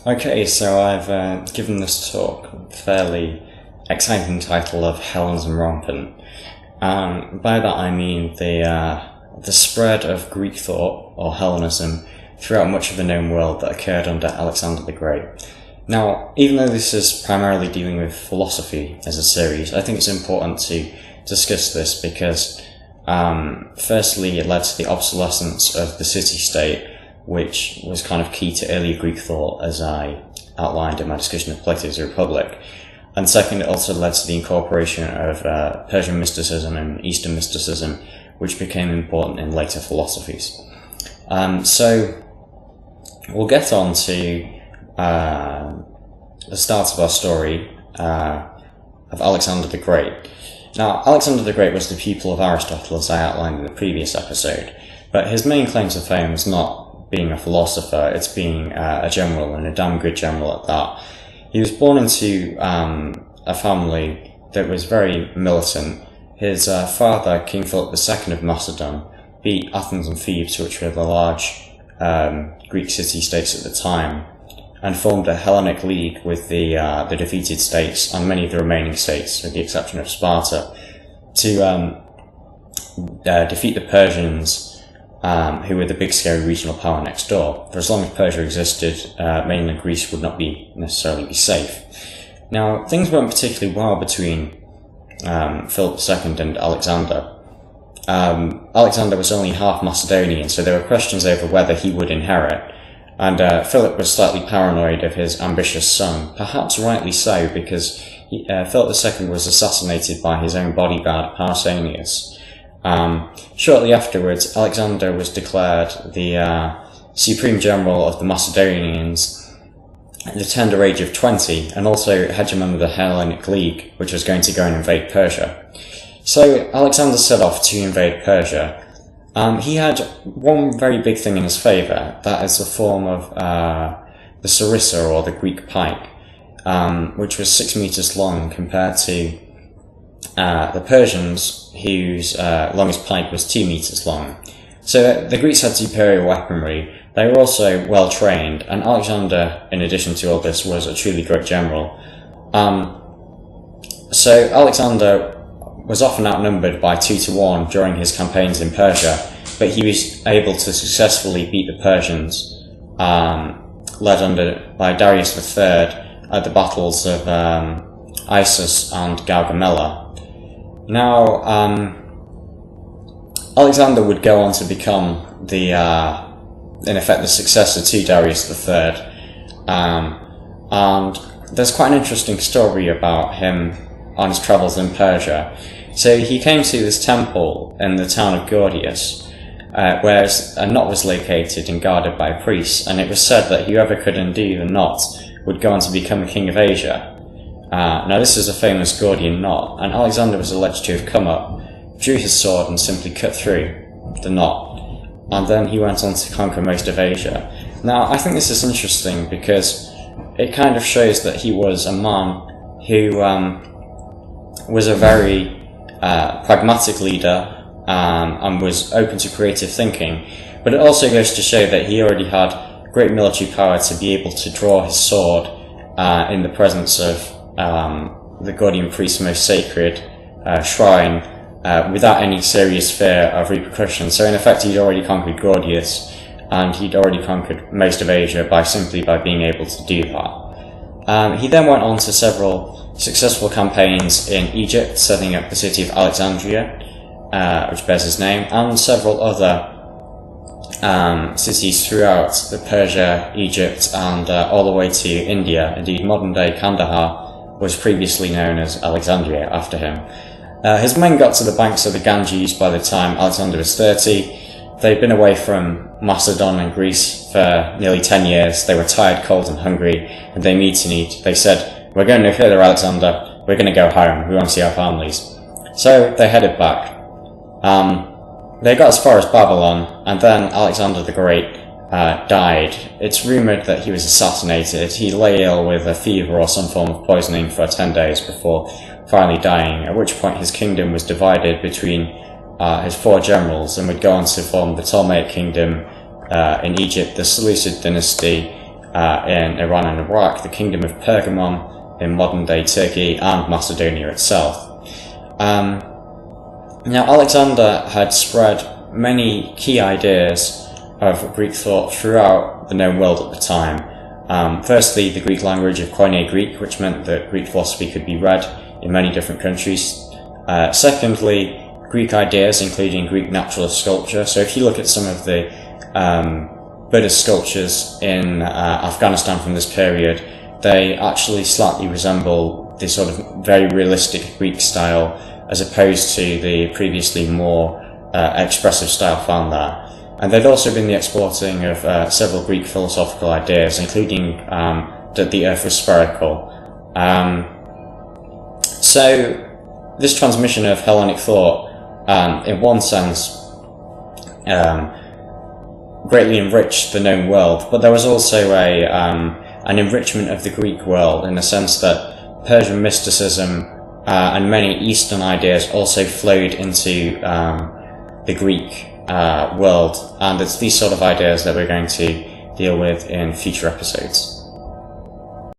Okay, so I've given this talk a fairly exciting title of Hellenism Rampant. By that I mean the spread of Greek thought, or Hellenism, throughout much of the known world that occurred under Alexander the Great. Now, even though this is primarily dealing with philosophy as a series, I think it's important to discuss this because, firstly, it led to the obsolescence of the city-state, which was kind of key to early Greek thought, as I outlined in my discussion of Plato's Republic. And second, it also led to the incorporation of Persian mysticism and Eastern mysticism, which became important in later philosophies. So we'll get on to the start of our story of Alexander the Great. Now, Alexander the Great was the pupil of Aristotle, as I outlined in the previous episode, but his main claim to fame is not being a philosopher, it's being a general, and a damn good general at that. He was born into a family that was very militant. His father, King Philip II of Macedon, beat Athens and Thebes, which were the large Greek city-states at the time, and formed a Hellenic league with the defeated states and many of the remaining states, with the exception of Sparta, to defeat the Persians, who were the big scary regional power next door. For as long as Persia existed, mainland Greece would not necessarily be safe. Now, things weren't particularly well between Philip II and Alexander. Alexander was only half Macedonian, so there were questions over whether he would inherit, and Philip was slightly paranoid of his ambitious son, perhaps rightly so, because Philip II was assassinated by his own bodyguard Pausanias. Shortly afterwards, Alexander was declared the supreme general of the Macedonians at the tender age of 20, and also hegemon of the Hellenic League, which was going to go and invade Persia. So Alexander set off to invade Persia. He had one very big thing in his favour, that is the form of the sarissa, or the Greek pike, which was 6 meters long compared to the Persians, whose longest pike was 2 meters long. So the Greeks had superior weaponry. They were also well trained, and Alexander, in addition to all this, was a truly great general. So Alexander was often outnumbered by 2 to 1 during his campaigns in Persia, but he was able to successfully beat the Persians, led by Darius III at the battles of Issus and Gaugamela. Now, Alexander would go on to become in effect, the successor to Darius III, and there's quite an interesting story about him on his travels in Persia. So he came to this temple in the town of Gordius, where a knot was located and guarded by priests, and it was said that whoever could undo the knot would go on to become the king of Asia. Now this is a famous Gordian knot, and Alexander was alleged to have come up, drew his sword and simply cut through the knot, and then he went on to conquer most of Asia. Now I think this is interesting because it kind of shows that he was a man who was a very pragmatic leader and was open to creative thinking, but it also goes to show that he already had great military power to be able to draw his sword in the presence of the Gordian priest's most sacred shrine without any serious fear of repercussions. So in effect, he'd already conquered Gordius, and he'd already conquered most of Asia simply by being able to do that. He then went on to several successful campaigns in Egypt, setting up the city of Alexandria, which bears his name, and several other cities throughout Persia, Egypt, and all the way to India. Indeed, modern-day Kandahar was previously known as Alexandria after him. His men got to the banks of the Ganges by the time Alexander was 30. They'd been away from Macedon and Greece for nearly 10 years. They were tired, cold, and hungry, and they mutinied. They said, "We're going no further, Alexander. We're going to go home. We want to see our families." So they headed back. They got as far as Babylon, and then Alexander the Great died. It's rumoured that he was assassinated. He lay ill with a fever or some form of poisoning for 10 days before finally dying, at which point his kingdom was divided between his 4 generals and would go on to form the Ptolemaic kingdom in Egypt, the Seleucid dynasty, in Iran and Iraq, the Kingdom of Pergamon in modern-day Turkey, and Macedonia itself. Now, Alexander had spread many key ideas of Greek thought throughout the known world at the time. Firstly, the Greek language of Koine Greek, which meant that Greek philosophy could be read in many different countries. Secondly, Greek ideas, including Greek naturalist sculpture. So if you look at some of the Buddhist sculptures in Afghanistan from this period, they actually slightly resemble the sort of very realistic Greek style, as opposed to the previously more expressive style found there. And there'd also been the exporting of several Greek philosophical ideas, including that the earth was spherical. So this transmission of Hellenic thought, in one sense, greatly enriched the known world, but there was also an enrichment of the Greek world, in the sense that Persian mysticism and many Eastern ideas also flowed into the Greek world, and it's these sort of ideas that we're going to deal with in future episodes.